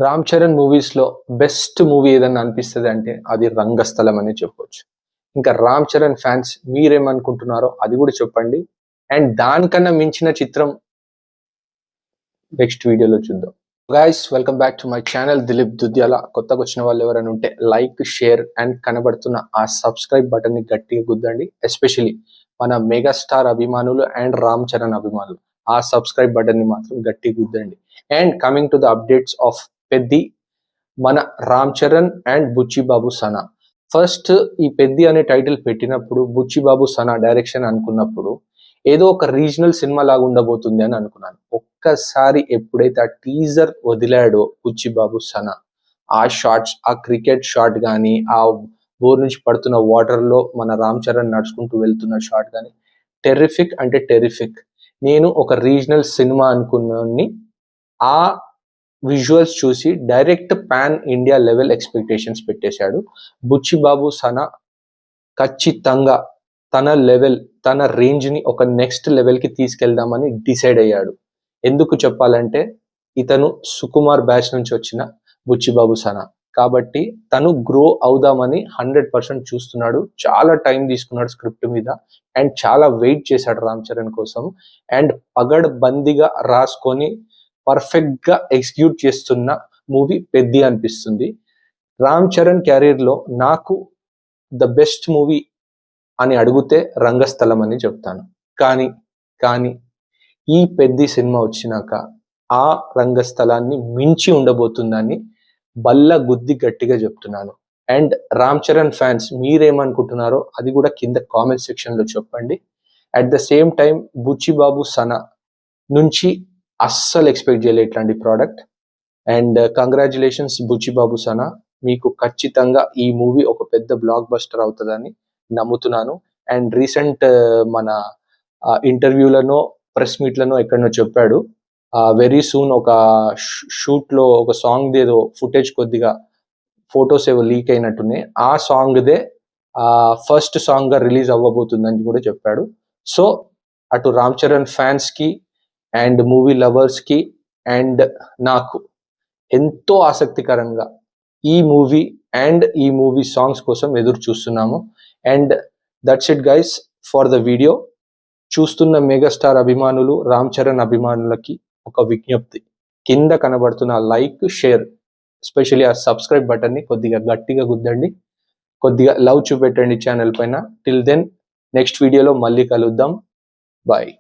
Ram Charan movies లో best movie ఏదన్నా అనిపిస్తుంది అంటే అది రంగస్థలం అని చెప్పొచ్చు. ఇంకా రామ్ చరణ్ ఫ్యాన్స్ మీరేమనుకుంటున్నారో అది కూడా చెప్పండి. అండ్ దానికన్నా మించిన చిత్రం నెక్స్ట్ వీడియోలో చూద్దాం. Guys, welcome back to my channel Dilip Dudyala. కొత్తగా వచ్చిన వాళ్ళు ఎవరైనా ఉంటే లైక్, షేర్ అండ్ కనబడుతున్న ఆ సబ్స్క్రైబ్ బటన్ ని గట్టిగా గుద్దండి. ఎస్పెషలీ మన మెగాస్టార్ అభిమానులు అండ్ రామ్ చరణ్ అభిమానులు ఆ సబ్స్క్రైబ్ బటన్ ని మాత్రం గట్టిగా గుద్దండి. And coming to the updates of Peddi, మన రామ్ చరణ్ అండ్ బుచ్చిబాబు సనా. ఫస్ట్ ఈ పెద్ది అనే టైటిల్ పెట్టినప్పుడు బుచ్చిబాబు సనా డైరెక్షన్ అనుకున్నప్పుడు ఏదో ఒక రీజనల్ సినిమా లాగా ఉండబోతుంది అని అనుకున్నాను. ఒక్కసారి ఎప్పుడైతే ఆ టీజర్ వదిలాడో బుచ్చిబాబు సనా, ఆ షార్ట్స్, ఆ క్రికెట్ షాట్ కానీ, ఆ బోర్ నుంచి పడుతున్న వాటర్ లో మన రామ్ చరణ్ నడుచుకుంటూ వెళ్తున్న షాట్ కానీ, టెర్రిఫిక్ అంటే టెర్రిఫిక్. నేను ఒక రీజనల్ సినిమా అనుకున్నాన్ని ఆ విజువల్స్ చూసి direct pan India level expectations పెట్టేశాడు. బుచ్చిబాబు సనా ఖచ్చితంగా తన లెవెల్, తన రేంజ్ ని ఒక నెక్స్ట్ లెవెల్ కి తీసుకెళ్దామని డిసైడ్ అయ్యాడు. ఎందుకు చెప్పాలంటే ఇతను సుకుమార్ బ్యాచ్ నుంచి వచ్చిన బుచ్చిబాబు సనా కాబట్టి తను గ్రో అవుదామని 100% చూస్తున్నాడు. చాలా టైం తీసుకున్నాడు స్క్రిప్ట్ మీద అండ్ చాలా వెయిట్ చేశాడు రామ్ చరణ్ కోసం. అండ్ పగడ్ బందీగా రాసుకొని పర్ఫెక్ట్ గా ఎగ్జిక్యూట్ చేస్తున్న మూవీ పెద్ది అనిపిస్తుంది. రామ్ చరణ్ క్యారియర్ లో నాకు ద బెస్ట్ మూవీ అని అడిగితే రంగస్థలం అని చెప్తాను. కానీ కానీ ఈ పెద్ది సినిమా వచ్చినాక ఆ రంగస్థలాన్ని మించి ఉండబోతుందని బల్ల గుద్ది గట్టిగా చెప్తున్నాను. అండ్ రామ్ చరణ్ ఫ్యాన్స్ మీరేమనుకుంటున్నారో అది కూడా కింద కామెంట్ సెక్షన్ లో చెప్పండి. At the same time Buchibabu Sana నుంచి అస్సలు ఎక్స్పెక్ట్ చేయలే ఇట్లాంటి product. And congratulations Buchibabu Sana, మీకు ఖచ్చితంగా ఈ మూవీ ఒక పెద్ద బ్లాక్ బస్టర్ అవుతుందని నమ్ముతున్నాను. అండ్ రీసెంట్ మన ఇంటర్వ్యూలను, ప్రెస్ మీట్లను ఎక్కడనో చెప్పాడు, వెరీ సూన్ ఒక షూట్ లో ఒక సాంగ్ ఏదో ఫుటేజ్ కొద్దిగా ఫొటోస్ ఏవో లీక్ అయినట్టున్నాయి, ఆ సాంగ్ దే ఫస్ట్ సాంగ్ గా రిలీజ్ అవ్వబోతుందని కూడా చెప్పాడు. సో అటు రామ్ చరణ్ ఫ్యాన్స్ కి అండ్ మూవీ లవర్స్ కి అండ్ నాకు ఎంతో ఆసక్తికరంగా ఈ మూవీ అండ్ ఈ మూవీ సాంగ్స్ కోసం ఎదురు చూస్తున్నాము. And that's it guys for the video. చూస్తున్న మెగాస్టార్ అభిమానులు, రామ్ చరణ్ అభిమానులకి ఒక విజ్ఞప్తి, కింద కనబడుతున్న లైక్, షేర్, ఎస్పెషల్లీ ఆ సబ్స్క్రైబ్ బటన్ ని కొద్దిగా గట్టిగా గుద్దండి, కొద్దిగా లవ్ చూపెట్టండి ఛానల్ పైన. టిల్ దెన్ నెక్స్ట్ వీడియోలో మళ్ళీ కలుద్దాం. బాయ్.